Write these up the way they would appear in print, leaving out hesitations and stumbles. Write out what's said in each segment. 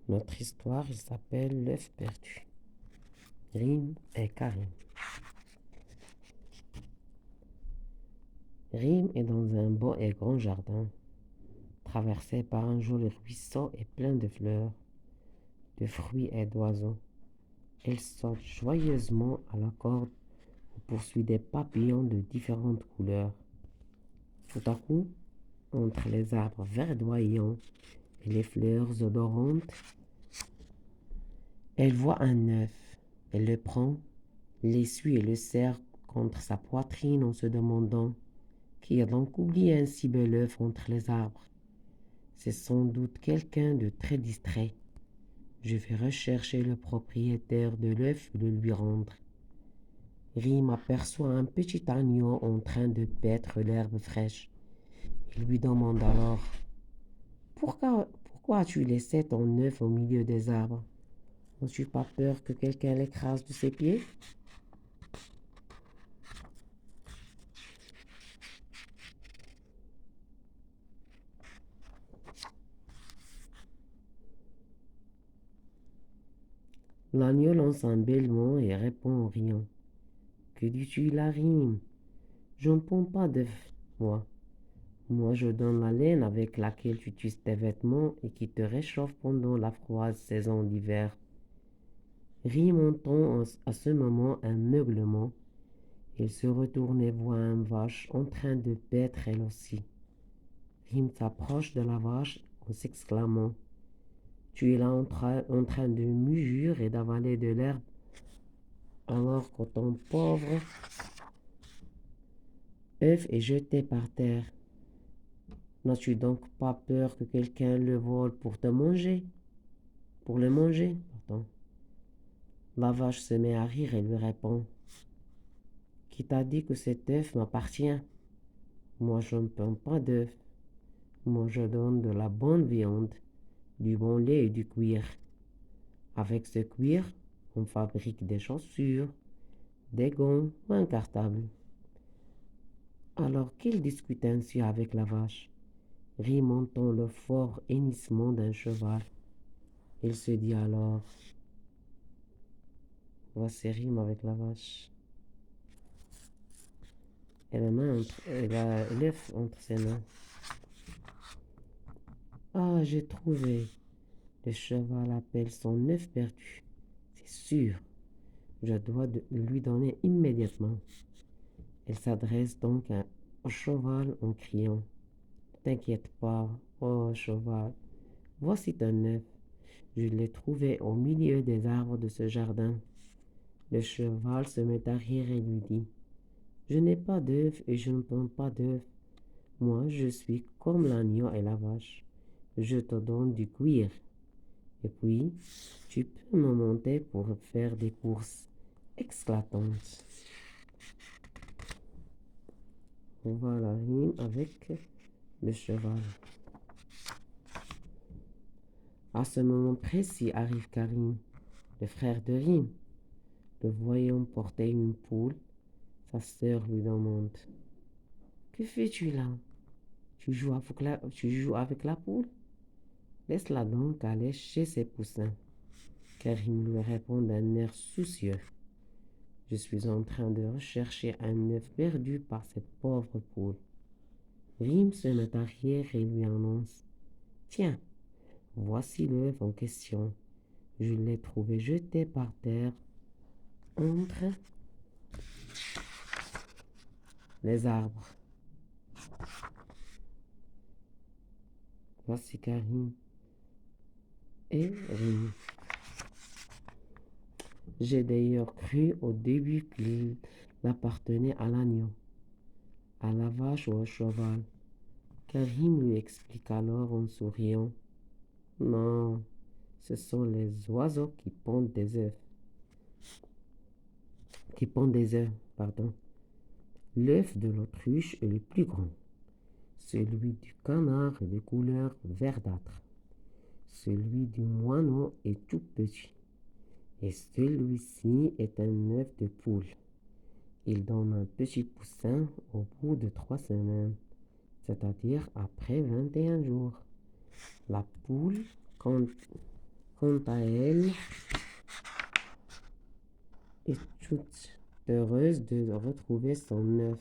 Notre histoire, il s'appelle L'œuf perdu. Rim et Karim. Rim est dans un beau et grand jardin, traversé par un joli ruisseau et plein de fleurs, de fruits et d'oiseaux. Elle saute joyeusement à la corde et poursuit des papillons de différentes couleurs. Tout à coup, entre les arbres verdoyants et les fleurs odorantes, elle voit un œuf. Elle le prend, l'essuie et le serre contre sa poitrine en se demandant qui a donc oublié un si bel œuf entre les arbres. C'est sans doute quelqu'un de très distrait. Je vais rechercher le propriétaire de l'œuf et le lui rendre. Rim aperçoit un petit agneau en train de paître l'herbe fraîche. Il lui demande alors pourquoi as-tu laissé ton œuf au milieu des arbres? N'as-tu pas peur que quelqu'un l'écrase de ses pieds? L'agneau lance un bêlement et répond en riant. Que dis-tu là, Rim? Je ne ponds pas d'œuf, moi. Moi, je donne la laine avec laquelle tu tisses tes vêtements et qui te réchauffe pendant la froide saison d'hiver. Rim entend à ce moment un meuglement. Il se retourne et voit une vache en train de paître elle aussi. Rim s'approche de la vache en s'exclamant: Tu es là en train de mugir et d'avaler de l'herbe, alors que ton pauvre œuf est jeté par terre. N'as-tu donc pas peur que quelqu'un le vole pour te manger? Pour le manger, pardon. La vache se met à rire et lui répond: Qui t'a dit que cet œuf m'appartient? Moi, je ne prends pas d'œuf. Moi, je donne de la bonne viande, du bon lait et du cuir. Avec ce cuir, on fabrique des chaussures, des gants ou un cartable. Alors qu'il discute ainsi avec la vache, Rim entend le fort hennissement d'un cheval. Il se dit alors: Voici Rim avec la vache. Elle a l'œuf entre ses mains. Ah, j'ai trouvé. Le cheval appelle son œuf perdu. C'est sûr, je dois lui donner immédiatement. Elle s'adresse donc au cheval en criant: Ne t'inquiète pas, oh cheval, voici ton œuf. Je l'ai trouvé au milieu des arbres de ce jardin. Le cheval se met à rire et lui dit: Je n'ai pas d'œuf et je ne prends pas d'œuf. Moi, je suis comme l'agneau et la vache. Je te donne du cuir. Et puis, tu peux me monter pour faire des courses éclatantes. Voilà, rime avec le cheval. À ce moment précis arrive Karim, le frère de Rim. Le voyant porter une poule, sa sœur lui demande: Que fais-tu là? Tu joues avec la poule? Laisse-la donc aller chez ses poussins. Karim lui répond d'un air soucieux: Je suis en train de rechercher un œuf perdu par cette pauvre poule. Rim se met à rire et lui annonce: Tiens, voici l'œuf en question. Je l'ai trouvé jeté par terre entre les arbres. Voici Karim et Rim. J'ai d'ailleurs cru au début qu'il appartenait à l'agneau, à la vache ou au cheval. Karim lui explique alors en souriant: Non, ce sont les oiseaux qui pondent des œufs. Pardon. L'œuf de l'autruche est le plus grand. Celui du canard est de couleur verdâtre. Celui du moineau est tout petit. Et celui-ci est un œuf de poule. Il donne un petit poussin au bout de 3 semaines, c'est-à-dire après 21 jours. La poule, quant quant à elle, est toute heureuse de retrouver son œuf,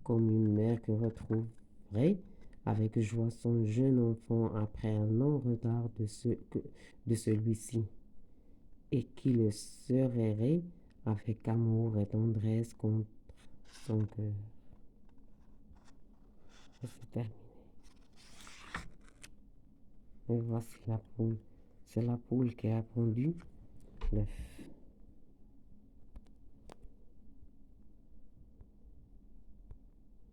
comme une mère qui retrouverait avec joie son jeune enfant après un long retard de celui-ci, et qui le serrerait avec amour et tendresse contre son cœur. Et c'est terminé. Et voici la poule. C'est la poule qui a pondu l'œuf.